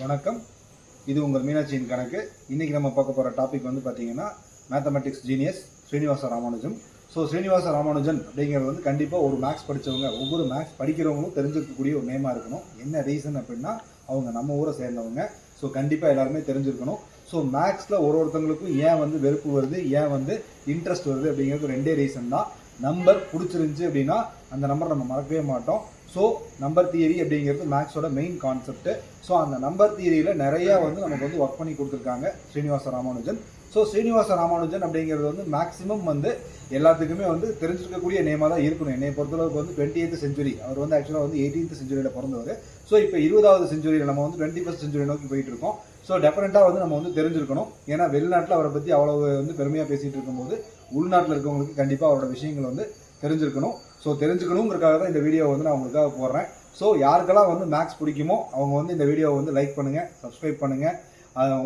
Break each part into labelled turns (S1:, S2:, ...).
S1: வணக்கம். இது உங்கள் மீனாட்சியின் கணக்கு. இன்றைக்கி நம்ம பார்க்க போகிற டாபிக் வந்து பார்த்திங்கன்னா mathematics genius Srinivasa Ramanujam. So Srinivasa Ramanujan அப்படிங்கிறது வந்து கண்டிப்பாக ஒரு மேக்ஸ் படித்தவங்க, ஒவ்வொரு மேக்ஸ் படிக்கிறவங்களும் தெரிஞ்சிருக்கக்கூடிய ஒரு நேமாக இருக்கணும். என்ன ரீசன் அப்படின்னா அவங்க நம்ம ஊரை சேர்ந்தவங்க. ஸோ கண்டிப்பாக எல்லாருமே தெரிஞ்சிருக்கணும். ஸோ மேக்ஸில் ஒருத்தங்களுக்கும் ஏன் வந்து வெறுப்பு வருது, ஏன் வந்து இன்ட்ரெஸ்ட் வருது அப்படிங்கிறது ரெண்டே ரீசன் தான். நம்பர் பிடிச்சிருந்துச்சி அப்படின்னா அந்த நம்பர் நம்ம மறக்கவே மாட்டோம். ஸோ நம்பர் தியரி அப்படிங்கிறது மேக்ஸோட மெயின் கான்செப்ட். ஸோ அந்த நம்பர் தியரியில் நிறையா வந்து நமக்கு வந்து ஒர்க் பண்ணி கொடுத்துருக்காங்க ஸ்ரீனிவாச ராமானுஜன். ஸோ ஸ்ரீனிவாச ராமானுஜன் அப்படிங்கிறது வந்து மேக்ஸிமம் வந்து எல்லாத்துக்குமே வந்து தெரிஞ்சிருக்கக்கூடிய நேமாக தான் இருக்கணும். என்னை பொறுத்தளவுக்கு வந்து 20th செஞ்சுரி, அவர் வந்து ஆக்சுவலாக வந்து 18th செஞ்சுரியில் பிறந்தவர். ஸோ இப்போ 20வது செஞ்சுரியில் நம்ம வந்து 21st செஞ்சுரி நோக்கி போயிட்டு இருக்கோம். ஸோ டெஃபினட்டாக வந்து நம்ம வந்து தெரிஞ்சிருக்கணும். ஏன்னா வெளிநாட்டில் அவரை பற்றி அவ்வளோ வந்து பெருமையாக பேசிகிட்டு இருக்கும்போது உள்நாட்டில் இருக்கவங்களுக்கு கண்டிப்பாக அவரோட விஷயங்கள் வந்து தெரிஞ்சிருக்கணும். ஸோ தெரிஞ்சுக்கணுங்கிறதுக்காக தான் இந்த வீடியோவை வந்து நான் உங்களுக்காக போடுறேன். ஸோ யாருக்கெல்லாம் வந்து மேக்ஸ் பிடிக்குமோ அவங்க வந்து இந்த வீடியோவை வந்து லைக் பண்ணுங்கள், சப்ஸ்கிரைப் பண்ணுங்கள்,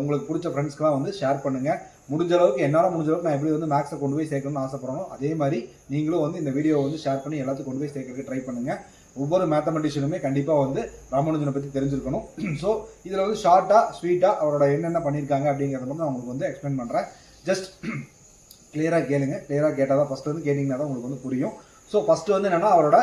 S1: உங்களுக்கு பிடிச்ச ஃப்ரெண்ட்ஸ்க்கெலாம் வந்து ஷேர் பண்ணுங்கள். முடிஞ்ச அளவுக்கு என்னால் முடிஞ்ச அளவுக்கு நான் எப்படி வந்து மேக்ஸை கொண்டு போய் சேர்க்கணும்னு ஆசைப்படணும், அதே மாதிரி நீங்களும் வந்து இந்த வீடியோவை வந்து ஷேர் பண்ணி எல்லாத்தையும் கொண்டு போய் சேர்க்கறதுக்கு ட்ரை பண்ணுங்கள். ஒவ்வொரு மேத்தமெட்டிஷியனுமே கண்டிப்பாக வந்து ராமானுஜனை பற்றி தெரிஞ்சிருக்கணும். ஸோ இதில் வந்து ஷார்ட்டாக ஸ்வீட்டாக அவரோட என்னென்ன பண்ணியிருக்காங்க அப்படிங்கிறத மட்டும் நான் உங்களுக்கு வந்து எக்ஸ்பிளைன் பண்ணுறேன். ஜஸ்ட் கிளியராக கேளுங்க. கிளியராக கேட்டால் தான் ஃபஸ்ட்டு வந்து கேட்டிங்கன்னா தான் உங்களுக்கு வந்து புரியும். ஸோ ஃபஸ்ட்டு வந்து என்னென்னா அவரோட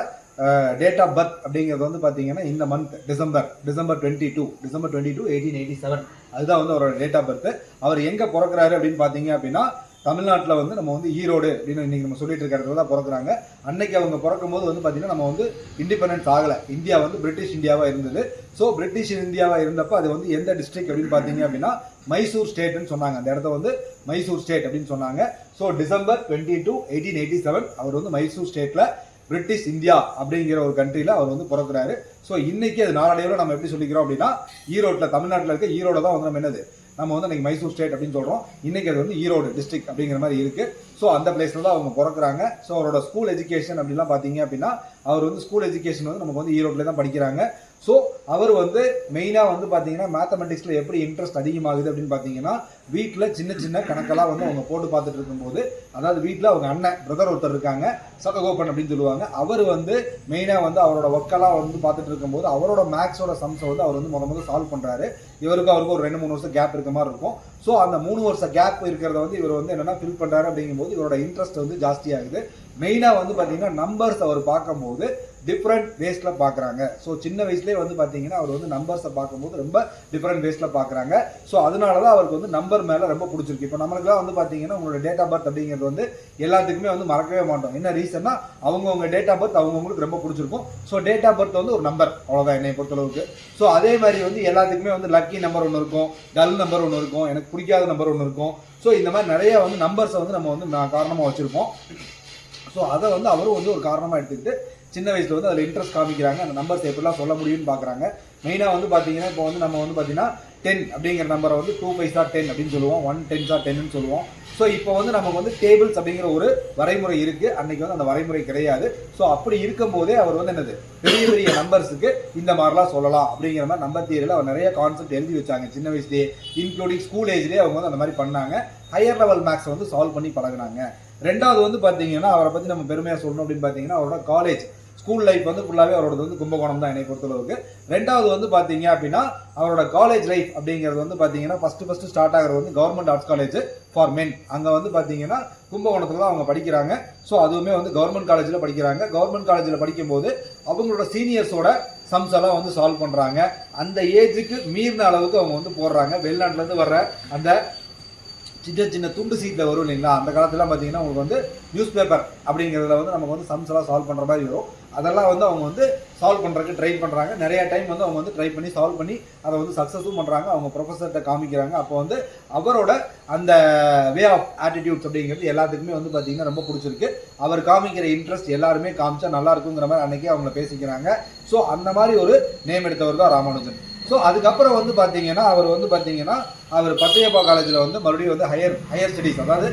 S1: டேட் ஆஃப் பர்த் அப்படிங்கிறது வந்து பார்த்தீங்கன்னா இந்த மந்த் டிசம்பர் 22 1887 அதுதான் வந்து அவரோட டேட் ஆஃப் பர்த். அவர் எங்கே பிறக்கிறாரு அப்படின்னு பார்த்தீங்க அப்படின்னா தமிழ்நாட்டில் வந்து நம்ம வந்து ஈரோடு அப்படின்னு இன்றைக்கி நம்ம சொல்லிட்டு இருக்கிறது தான் பிறக்கிறாங்க. அன்னைக்கு அவங்க பிறக்கும் போது வந்து பார்த்தீங்கன்னா நம்ம வந்து இண்டிபெண்டன்ஸ் ஆகலை. இந்தியா வந்து பிரிட்டிஷ் இந்தியாவாக இருந்தது. ஸோ பிரிட்டிஷ் இந்தியாவாக இருந்தப்போ அது வந்து எந்த டிஸ்ட்ரிக்ட் அப்படின்னு பார்த்தீங்க அப்படின்னா மைசூர் ஸ்டேட்னு சொன்னாங்க. அந்த இடத்த வந்து மைசூர் ஸ்டேட் அப்படின்னு சொன்னாங்க. ஸோ டிசம்பர் 22 1887 அவர் வந்து மைசூர் ஸ்டேட்டில் பிரிட்டிஷ் இந்தியா அப்படிங்கிற ஒரு கண்ட்ரியில் அவர் வந்து பிறக்கிறாரு. ஸோ இன்னைக்கு அது நாளடைவில் நம்ம எப்படி சொல்லிக்கிறோம் அப்படின்னா ஈரோட்டில், தமிழ்நாட்டில் இருக்க ஈரோடு தான் வந்து நம்ம என்னது நம்ம வந்து அன்றைக்கி மைசூர் ஸ்டேட் அப்படின்னு சொல்கிறோம். இன்றைக்கி அது வந்து ஈரோடு டிஸ்ட்ரிக்ட் அப்படிங்கிற மாதிரி இருக்குது. ஸோ அந்த பிளேஸில் தான் அவங்க பிறக்கிறாங்க. ஸோ அவரோட ஸ்கூல் எஜுகேஷன் அப்படிலாம் பார்த்தீங்க அப்படின்னா அவர் வந்து ஸ்கூல் எஜுகேஷன் வந்து நமக்கு வந்து ஈரோட்டில் தான் படிக்கிறாங்க. ஸோ அவர் வந்து மெயினாக வந்து பார்த்தீங்கன்னா மேத்தமெட்டிக்ஸில் எப்படி இன்ட்ரெஸ்ட் அதிகமாகுது அப்படின்னு பார்த்தீங்கன்னா வீட்டில் சின்ன சின்ன கணக்கெல்லாம் வந்து அவங்க போட்டு பார்த்துட்டு இருக்கும்போது, அதாவது வீட்டில் அவங்க அண்ணன் பிரதர் ஒருத்தர் இருக்காங்க, சதகோபன் அப்படின்னு சொல்லுவாங்க. அவர் வந்து மெயினாக வந்து அவரோட ஒர்க்கெல்லாம் வந்து பார்த்துட்டு இருக்கும்போது அவரோட மேக்ஸோட சம்ஸை வந்து அவர் வந்து முதல்ல சால்வ் பண்ணுறாரு. அவருக்கு ஒரு 2-3 வருஷம் கேப் இருக்க மாதிரி இருக்கும். ஸோ அந்த 3 வருஷம் கேப் இருக்கிறத வந்து இவர் வந்து என்னென்னா ஃபில் பண்ணுறாரு. அப்படிங்கும்போது இவரோட இன்ட்ரெஸ்ட் வந்து ஜாஸ்தியாகுது. மெயினாக வந்து பார்த்தீங்கன்னா நம்பர்ஸ் அவர் பார்க்கும்போது டிஃப்ரெண்ட் வேஸில் பார்க்குறாங்க. ஸோ சின்ன வயசுலேயே வந்து பார்த்தீங்கன்னா அவர் வந்து நம்பர்ஸை பார்க்கும்போது ரொம்ப டிஃப்ரெண்ட் வேஸில் பார்க்குறாங்க. ஸோ அதனால தான் அவருக்கு வந்து நம்பர் மேலே ரொம்ப பிடிச்சிருக்கு. இப்போ நம்மளுக்குலாம் வந்து பார்த்தீங்கன்னா உங்களோட டேட் ஆஃப் பர்த் அப்படிங்கிறது வந்து எல்லாத்துக்குமே வந்து மறக்கவே மாட்டோம். என்ன ரீசன்னா அவங்கவுங்க டேட் ஆஃப் பர்த் அவங்கவுங்களுக்கு ரொம்ப பிடிச்சிருக்கும். ஸோ டேட் ஆஃப் பர்த் வந்து ஒரு நம்பர், அவ்வளோதான் என்னை பொறுத்தளவுக்கு. ஸோ அதே மாதிரி வந்து எல்லாத்துக்குமே வந்து லக்கி நம்பர் ஒன்று இருக்கும், டல் நம்பர் ஒன்று இருக்கும், எனக்கு பிடிக்காத நம்பர் ஒன்று இருக்கும். ஸோ இந்த மாதிரி நிறைய வந்து நம்பர்ஸை வந்து நம்ம வந்து காரணமாக வச்சுருப்போம். ஸோ அதை வந்து அவரும் வந்து ஒரு காரணமாக எடுத்துக்கிட்டு சின்ன வயசில் வந்து அதில் இன்ட்ரெஸ்ட் காமிக்கிறாங்க. அந்த நம்பர்ஸ் எப்படிலாம் சொல்ல முடியும்னு பார்க்குறாங்க. மெயினாக வந்து பார்த்தீங்கன்னா இப்போ வந்து நம்ம வந்து பார்த்தீங்கன்னா 10 அப்படிங்கிற நம்பரை வந்து 2 5s are 10 அப்படின்னு சொல்லுவோம், 1 10s are 10ன்னு சொல்லுவோம். ஸோ இப்போ வந்து நமக்கு வந்து டேபிள்ஸ் அப்படிங்கிற ஒரு வரைமுறை இருக்குது. அன்றைக்கி வந்து அந்த வரைமுறை கிடையாது. ஸோ அப்படி இருக்கும்போதே அவர் வந்து என்னது பெரிய பெரிய நம்பர்ஸுக்கு இந்த மாதிரிலாம் சொல்லலாம் அப்படிங்கிற மாதிரி நம்பர் தியரியில் அவர் நிறைய கான்செப்ட் எழுதி வச்சாங்க சின்ன வயசுலேயே, இன்க்ளூடிங் ஸ்கூல் ஏஜ்லேயே அவங்க வந்து அந்த மாதிரி பண்ணாங்க. ஹையர் லெவல் மேக்ஸை வந்து சால்வ் பண்ணி பழகினாங்க. ரெண்டாவது வந்து பார்த்தீங்கன்னா அவரை பற்றி நம்ம பெருமையாக சொல்லணும் அப்படின்னு பார்த்தீங்கன்னா அவரோட காலேஜ் ஸ்கூல் லைஃப் வந்து ஃபுல்லாகவே அவரோட வந்து கும்பகோணம் தான் என்னை பொறுத்தளவுக்கு. ரெண்டாவது வந்து பார்த்தீங்க அப்படின்னா அவரோட காலேஜ் லைஃப் அப்படிங்கிறது வந்து பார்த்தீங்கன்னா ஃபஸ்ட்டு ஸ்டார்ட் ஆகிறது வந்து government arts college for men. அங்கே வந்து பார்த்தீங்கன்னா கும்பகோணத்தில் தான் அவங்க படிக்கிறாங்க. ஸோ அதுவுமே வந்து கவர்மெண்ட் காலேஜில் படிக்கிறாங்க. கவர்மெண்ட் காலேஜில் படிக்கும்போது அவங்களோட சீனியர்ஸோட சம்ஸ் எல்லாம் வந்து சால்வ் பண்ணுறாங்க. அந்த ஏஜுக்கு மீறின அளவுக்கு அவங்க வந்து போடுறாங்க. வெளிநாட்டிலேருந்து வர்ற அந்த சின்ன சின்ன துண்டு சீட்டில் வரும் இல்லைங்களா, அந்த காலத்துலாம் பார்த்தீங்கன்னா உங்களுக்கு வந்து நியூஸ் பேப்பர் அப்படிங்கிறதுல வந்து நமக்கு வந்து சம்ஸ் எல்லாம் சால்வ் பண்ணுற மாதிரி வரும். அதெல்லாம் வந்து அவங்க வந்து சால்வ் பண்ணுறதுக்கு ட்ரை பண்ணுறாங்க. நிறையா டைம் வந்து அவங்க வந்து ட்ரை பண்ணி சால்வ் பண்ணி அதை வந்து சக்ஸஸும் பண்ணுறாங்க. அவங்க ப்ரொஃபஸர்கிட்ட காமிக்கிறாங்க. அப்போ வந்து அவரோட அந்த வே ஆஃப் ஆட்டிடியூட்ஸ் அப்படிங்கிறது எல்லாத்துக்குமே வந்து பார்த்தீங்கன்னா ரொம்ப பிடிச்சிருக்கு. அவர் காமிக்கிற இன்ட்ரெஸ்ட் எல்லாருமே காமிச்சா நல்லா இருக்குங்கிற மாதிரி அன்றைக்கே அவங்கள பேசிக்கிறாங்க. ஸோ அந்த மாதிரி ஒரு நேம் எடுத்தவர் தான் ராமானுஜன். ஸோ அதுக்கப்புறம் வந்து பார்த்தீங்கன்னா அவர் பச்சையப்பா காலேஜில் வந்து மறுபடியும் வந்து ஹையர் ஸ்டடீஸ், அதாவது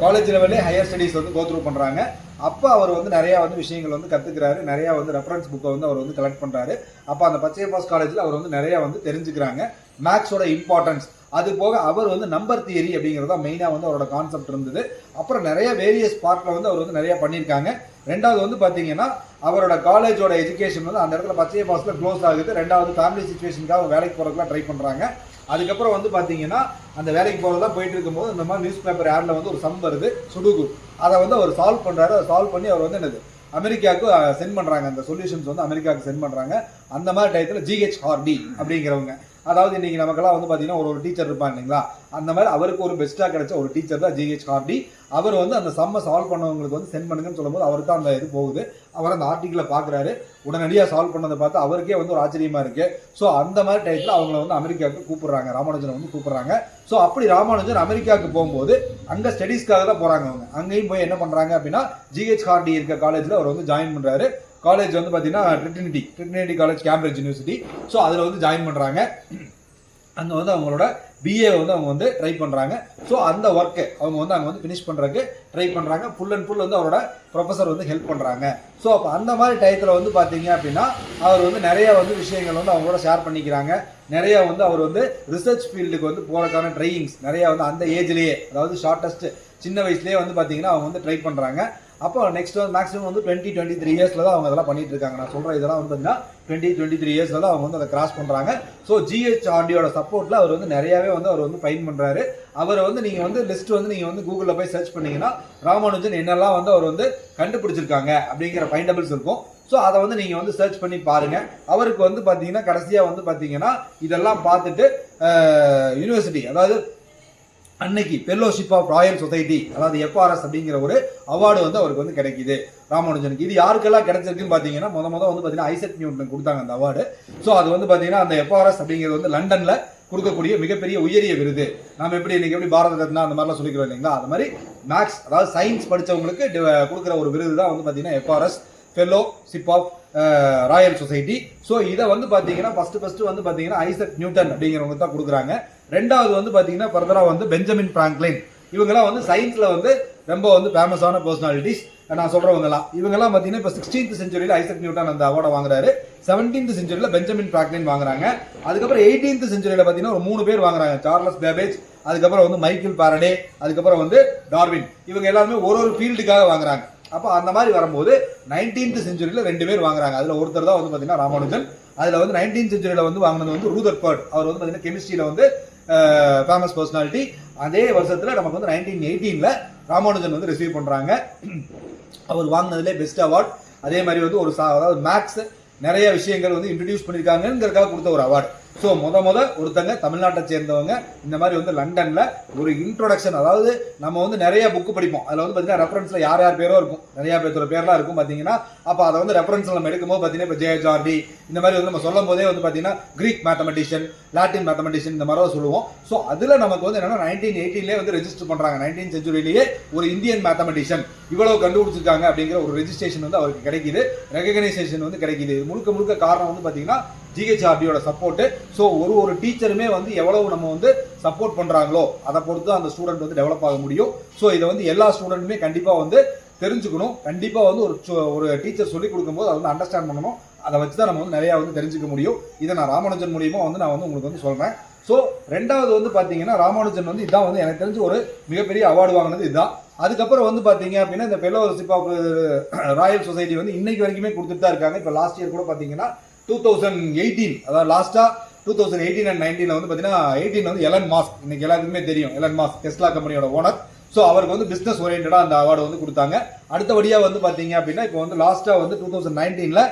S1: காலேஜ் லெவலே ஹையர் ஸ்டடீஸ் வந்து கோத்ரூ பண்ணுறாங்க. அப்போ அவர் வந்து நிறையா வந்து விஷயங்கள் வந்து கற்றுக்கிறாரு. நிறையா வந்து ரெஃபரன்ஸ் புக்கை வந்து அவர் வந்து கலெக்ட் பண்ணுறாரு. அப்போ அந்த பச்சையப்பாஸ் காலேஜில் அவர் வந்து நிறையா வந்து தெரிஞ்சுக்கிறாங்க. மேக்ஸோட இம்பார்ட்டன்ஸ் அது போக அவர் வந்து நம்பர் தியரி அப்படிங்கிறது தான் மெயினாக வந்து அவரோட கான்செப்ட் இருந்தது. அப்புறம் நிறைய வேரியஸ் பார்ட்டில் வந்து அவர் வந்து நிறைய பண்ணியிருக்காங்க. ரெண்டாவது வந்து பார்த்தீங்கன்னா அவரோட காலேஜோட எஜுகேஷன் வந்து அந்த இடத்துல பச்சைய பாஸில் க்ளோஸ் ஆகுது. ரெண்டாவது ஃபேமிலி சுச்சுவேஷனுக்காக வேலைக்கு போகிறதுக்குலாம் ட்ரை பண்ணுறாங்க. அதுக்கப்புறம் வந்து பார்த்தீங்கன்னா அந்த வேலைக்கு போகிறதா போயிட்டு இருக்கும்போது இந்த மாதிரி நியூஸ் பேப்பர் ஆடில் வந்து ஒரு சம் வருது சுடுகு. அதை வந்து அவர் சால்வ் பண்ணுறாரு. அதை சால்வ் பண்ணி அவர் வந்து என்னது அமெரிக்காவுக்கு சென்ட் பண்ணுறாங்க. அந்த சொல்யூஷன்ஸ் வந்து அமெரிக்காவுக்கு சென்ட் பண்ணுறாங்க. அந்த மாதிரி டயத்தில் ஜிஹெச் ஹார்டி அப்படிங்கிறவங்க, அதாவது இன்னைக்கு நமக்கெல்லாம் வந்து பார்த்தீங்கன்னா ஒரு டீச்சர் இருப்பாங்க இல்லைங்களா, அந்த மாதிரி அவருக்கு ஒரு பெஸ்ட்டாக கிடைச்ச ஒரு டீச்சர் தான் ஜிஹெச் ஹார்டி. அவர் வந்து அந்த சம்மை சால்வ் பண்ணவங்களுக்கு வந்து சென்ட் பண்ணுங்கன்னு சொல்லும்போது அவருக்கு தான் அந்த இது போகுது. அவர் அந்த ஆர்டிக்கிளை பார்க்குறாரு, உடனடியாக சால்வ் பண்ணதை பார்த்து அவருக்கே வந்து ஒரு ஆச்சரியமாக இருக்குது. ஸோ அந்த மாதிரி டைத்தில் அவங்கள வந்து அமெரிக்காவுக்கு கூப்பிட்றாங்க, ராமானுஜனை வந்து கூப்பிட்றாங்க. ஸோ அப்படி ராமானுஜன் அமெரிக்காவுக்கு போகும்போது அங்கே ஸ்டடீஸ்க்காக தான் போகிறாங்க. அவங்க அங்கேயும் போய் என்ன பண்ணுறாங்க அப்படின்னா ஜிஹெச் ஹார்டி இருக்க காலேஜில் அவர் வந்து ஜாயின் பண்ணுறாரு. காலேஜ் வந்து பார்த்தீங்கன்னா Trinity college, Cambridge university. So அதில் வந்து ஜாயின் பண்ணுறாங்க. அங்கே வந்து அவங்களோட பிஏ வந்து அவங்க வந்து ட்ரை பண்ணுறாங்க. ஸோ அந்த ஒர்க்கு அவங்க வந்து அங்கே வந்து ஃபினிஷ் பண்ணுறதுக்கு ட்ரை பண்ணுறாங்க. ஃபுல் அண்ட் ஃபுல் வந்து அவரோட ப்ரொஃபஸர் வந்து ஹெல்ப் பண்ணுறாங்க. ஸோ அப்போ அந்த மாதிரி டயத்தில் வந்து பார்த்தீங்க அப்படின்னா அவர் வந்து நிறைய வந்து விஷயங்கள் வந்து அவங்களோட ஷேர் பண்ணிக்கிறாங்க. நிறைய வந்து அவர் வந்து ரிசர்ச் ஃபீல்டுக்கு வந்து போகிறதுக்கான ட்ரைனிங்ஸ் நிறைய வந்து அந்த ஏஜ்லேயே, அதாவது ஷார்ட்டஸ்ட் சின்ன வயசுலேயே வந்து பார்த்தீங்கன்னா அவங்க வந்து ட்ரை பண்ணுறாங்க. அப்போ நெக்ஸ்ட் வந்து மேக்ஸிமம் வந்து 20-23 இயர்ஸில் தான் அவங்க அதெல்லாம் பண்ணிட்டு இருக்காங்க. நான் சொல்கிற இதெல்லாம் வந்து பார்த்தீங்கன்னா 20-23 இயர்ஸில் தான் அவங்க வந்து அதை கிராஸ் பண்ணுறாங்க. ஸோ ஜிஹெச்ஆர்டியோட சப்போர்ட்டில் அவர் வந்து நிறையாவே வந்து அவர் வந்து ஃபைன் பண்ணுறாரு. அவரை வந்து நீங்கள் வந்து லிஸ்ட் வந்து நீங்கள் வந்து கூகுளில் போய் சர்ச் பண்ணீங்கன்னா ராமானுஜன் என்னெல்லாம் வந்து அவர் வந்து கண்டுபிடிச்சிருக்காங்க அப்படிங்கிற ஃபைண்டபிள்ஸ் இருக்கும். ஸோ அதை வந்து நீங்கள் வந்து சர்ச் பண்ணி பாருங்கள். அவருக்கு வந்து பார்த்தீங்கன்னா கடைசியாக வந்து பார்த்தீங்கன்னா இதெல்லாம் பார்த்துட்டு யூனிவர்சிட்டி, அதாவது அன்னைக்கு ஃபெல்லோஷிப் ஆஃப் ராயல் சொசைட்டி, அதாவது எஃப்ஆர்எஸ் அப்படிங்கிற ஒரு அவார்டு வந்து அவருக்கு வந்து கிடைக்குது ராமானுஜனுக்கு. இது யாருக்கெல்லாம் கிடைச்சிருக்குன்னு பார்த்தீங்கன்னா வந்து பார்த்தீங்கன்னா ஐசக் நியூட்டன் கொடுத்தாங்க அந்த அவார்டு. ஸோ அது வந்து பார்த்தீங்கன்னா அந்த எஃப்ஆர்எஸ் அப்படிங்கிறது வந்து லண்டனில் கொடுக்கக்கூடிய மிகப்பெரிய உயரிய விருது. நம்ம எப்படி இன்னைக்கு எப்படி பாரத ரத்னா அந்த மாதிரிலாம் சொல்லிக்கிறோம் இல்லைங்களா, அது மாதிரி மேக்ஸ், அதாவது சயின்ஸ் படித்தவங்களுக்கு கொடுக்குற ஒரு விருது தான் வந்து பார்த்தீங்கன்னா FRS, fellowship of Royal Society. So இதை வந்து பார்த்தீங்கன்னா ஃபர்ஸ்ட் வந்து பார்த்தீங்கன்னா ஐசக் நியூட்டன் அப்படிங்கிறவங்க தான் கொடுக்குறாங்க. ரெண்டாவது வந்து பார்த்தீங்கன்னா ஃபர்தராக வந்து பெஞ்சமின் பிராங்க்லின். இவங்கெல்லாம் வந்து சயின்ஸில் வந்து ரொம்ப வந்து ஃபேமஸான பர்சனாலிட்டிஸ். நான் சொல்கிறவங்கலாம் இவங்கெல்லாம் பார்த்தீங்கன்னா இப்போ 16th செஞ்சுரியில் ஐசக் நியூட்டன் அந்த அவார்டை வாங்குறாரு. 17th செஞ்சுரியில் பெஞ்சமின் பிராங்க்லின் வாங்குறாங்க. அதுக்கப்புறம் 18th செஞ்சுரியில் பார்த்தீங்கன்னா ஒரு 3 பேர் வாங்குறாங்க, சார்லஸ் பேபேஜ், அதுக்கப்புறம் வந்து மைக்கேல் பாரடே, அதுக்கப்புறம் வந்து டார்வின். இவங்க எல்லாருமே ஒரு ஃபீல்டுக்காக வாங்குறாங்க. அப்போ அந்த மாதிரி வரும்போது 19th செஞ்சுரியில் 2 பேர் வாங்குறாங்க. அதில் ஒருத்தர் தான் வந்து பார்த்தீங்கன்னா ராமானுஜன். அதில் வந்து 19th செஞ்சுரியில் வந்து வாங்கினது வந்து ரூதர்ஃபோர்ட். அவர் வந்து பார்த்தீங்கன்னா கெமிஸ்ட்ரியில் வந்து ஃபேமஸ் பர்சனாலிட்டி. அதே வருஷத்தில் நமக்கு வந்து 1918ல் ராமானுஜன் வந்து ரிசீவ் பண்ணுறாங்க. அவர் வாங்கினதுலே பெஸ்ட் அவார்ட். அதே மாதிரி வந்து ஒரு அதாவது மேக்ஸ் நிறைய விஷயங்கள் வந்து இன்ட்ரடியூஸ் பண்ணியிருக்காங்கிறதுக்காக கொடுத்த ஒரு அவார்டு. ஸோ ஒருத்தங்க தமிழ்நாட்டை சேர்ந்தவங்க இந்த மாதிரி வந்து லண்டனில் ஒரு இன்ட்ரோடக்ஷன், அதாவது நம்ம வந்து நிறைய புக்கு படிப்போம், அதில் வந்து பார்த்தீங்கன்னா ரெஃபரன்ஸில் யார் பேரோ இருக்கும், நிறைய பேரோட பேர்லாம் இருக்கும் பார்த்தீங்கன்னா. அப்போ அதை வந்து ரெஃபரன்ஸில் நம்ம எடுக்கும்போது பார்த்தீங்கன்னா இப்போ ஜேஹெச்ஆர்டி இந்த மாதிரி வந்து நம்ம சொல்லும் போதே வந்து பார்த்தீங்கன்னா கிரீக் மேத்தமெட்டிஷியன், லாட்டின் மேத்தமெட்டிஷியன் இந்த மாதிரி சொல்லுவோம். ஸோ அதில் நமக்கு வந்து என்னன்னா 1918லேயே வந்து ரெஜிஸ்டர் பண்ணுறாங்க. 19th செஞ்சுரியிலேயே ஒரு இந்தியன் மேத்தமெட்டிஷியன் இவ்வளவு கண்டுபிடிச்சிருக்காங்க அப்படிங்கிற ஒரு ரெஜிஸ்ட்ரேஷன் வந்து அவருக்கு கிடைக்குது, ரெகக்னைசேஷன் வந்து கிடைக்குது. முழுக்க காரணம் வந்து பார்த்தீங்கன்னா ஜிஹெச்ஆர்டியோட சப்போர்ட். ஸோ ஒரு டீச்சருமே வந்து எவ்வளவு நம்ம வந்து சப்போர்ட் பண்றாங்களோ அதை பொறுத்து அந்த ஸ்டூடெண்ட் வந்து டெவலப் ஆக முடியும். ஸோ இதை வந்து எல்லா ஸ்டூடெண்ட்டுமே கண்டிப்பாக வந்து தெரிஞ்சுக்கணும். கண்டிப்பாக வந்து ஒரு டீச்சர் சொல்லி கொடுக்கும்போது அதை வந்து அண்டர்ஸ்டாண்ட் பண்ணணும். அதை வச்சு தான் நம்ம வந்து நிறையா வந்து தெரிஞ்சுக்க முடியும். இதை நான் ராமானுஜன் மூலியமாக வந்து நான் வந்து உங்களுக்கு வந்து சொல்கிறேன். ஸோ ரெண்டாவது வந்து பார்த்தீங்கன்னா ராமானுஜன் வந்து இதான் வந்து எனக்கு தெரிஞ்சு ஒரு மிகப்பெரிய அவார்டு வாங்கினது இதுதான். அதுக்கப்புறம் வந்து பார்த்தீங்க அப்படின்னா இந்த ஃபெல்லோஷிப் ஆஃப் ராயல் சொசைட்டி வந்து இன்னைக்கு வரைக்குமே கொடுத்துட்டு தான் இருக்காங்க. இப்போ லாஸ்ட் இயர் கூட பார்த்தீங்கன்னா 2018, அதாவது லாஸ்டா 2018 and 19 வந்து பார்த்தீங்கன்னா 18 வந்து எலன் மாஸ்க், இன்னைக்கு எல்லாருக்குமே தெரியும் எலன் மாஸ்க் டெஸ்லா கம்பெனியோட ஓனர். ஸோ அவருக்கு வந்து பிஸ்னஸ் ஓரியன்டாக அந்த அவார்டு வந்து கொடுத்தாங்க. அடுத்தபடியாக வந்து பார்த்தீங்க அப்படின்னா இப்போ வந்து லாஸ்ட்டாக வந்து 2019ல்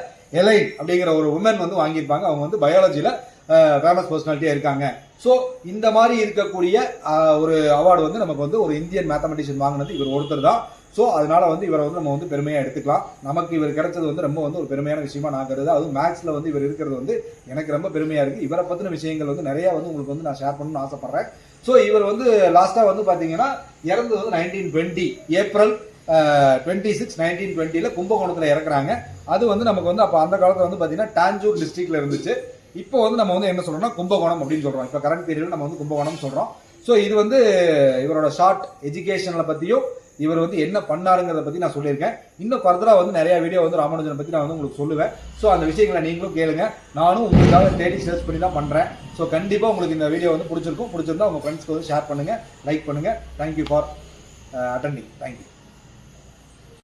S1: எலைன் அப்படிங்கிற ஒரு உமன் வந்து வாங்கியிருப்பாங்க. அவங்க வந்து பயாலஜியில் ஃபேமஸ் பர்சனாலிட்டியாக இருக்காங்க. ஸோ இந்த மாதிரி இருக்கக்கூடிய ஒரு அவார்டு வந்து நமக்கு வந்து ஒரு இந்தியன் மேத்தமெட்டிஷியன் வாங்கினது இவர் ஒருத்தர் தான். ஸோ அதனால வந்து இவரை வந்து நம்ம வந்து பெருமையாக எடுத்துக்கலாம். நமக்கு இவர் கிடைச்சது வந்து ரொம்ப வந்து ஒரு பெருமையான விஷயமா நான் கருது. அதுவும் மேக்ஸில் வந்து இவர் இருக்கிறது வந்து எனக்கு ரொம்ப பெருமையாக இருக்குது. இவரை பற்றின விஷயங்கள் வந்து நிறையா வந்து உங்களுக்கு வந்து நான் ஷேர் பண்ணணும்னு ஆசைப்பட்றேன். ஸோ இவர் வந்து லாஸ்ட்டாக வந்து பார்த்தீங்கன்னா இறந்தது வந்து 1920 ஏப்ரல் 26, 1920 கும்பகோணத்தில் இறக்குறாங்க. அது வந்து நமக்கு வந்து அப்போ அந்த காலத்தில் வந்து பார்த்தீங்கன்னா டாஞ்சூர் டிஸ்ட்ரிக்ட்ல இருந்துச்சு. இப்போ வந்து நம்ம வந்து என்ன சொல்றோம்னா கும்பகோணம் அப்படின்னு சொல்றோம். இப்போ கரண்ட் பீரியட்ல நம்ம வந்து கும்பகோணம் சொல்றோம். ஸோ இது வந்து இவரோட ஷார்ட் எஜுகேஷனை பற்றியும் இவர் வந்து என்ன பண்ணாருங்கிறத பற்றி நான் சொல்லியிருக்கேன். இன்னும் ஃபர்தராக வந்து நிறைய வீடியோ வந்து ராமானுஜனை பற்றி நான் வந்து உங்களுக்கு சொல்லுவேன். ஸோ அந்த விஷயங்களை நீங்களும் கேளுங்க. நானும் உங்களுக்காக தேடி சர்ச் பண்ணி தான் பண்ணுறேன். ஸோ கண்டிப்பாக உங்களுக்கு இந்த வீடியோ வந்து பிடிச்சிருந்தா உங்கள் ஃப்ரெண்ட்ஸ்க்கு வந்து ஷேர் பண்ணுங்கள், லைக் பண்ணுங்கள். Thank you for attending. தேங்க்யூ.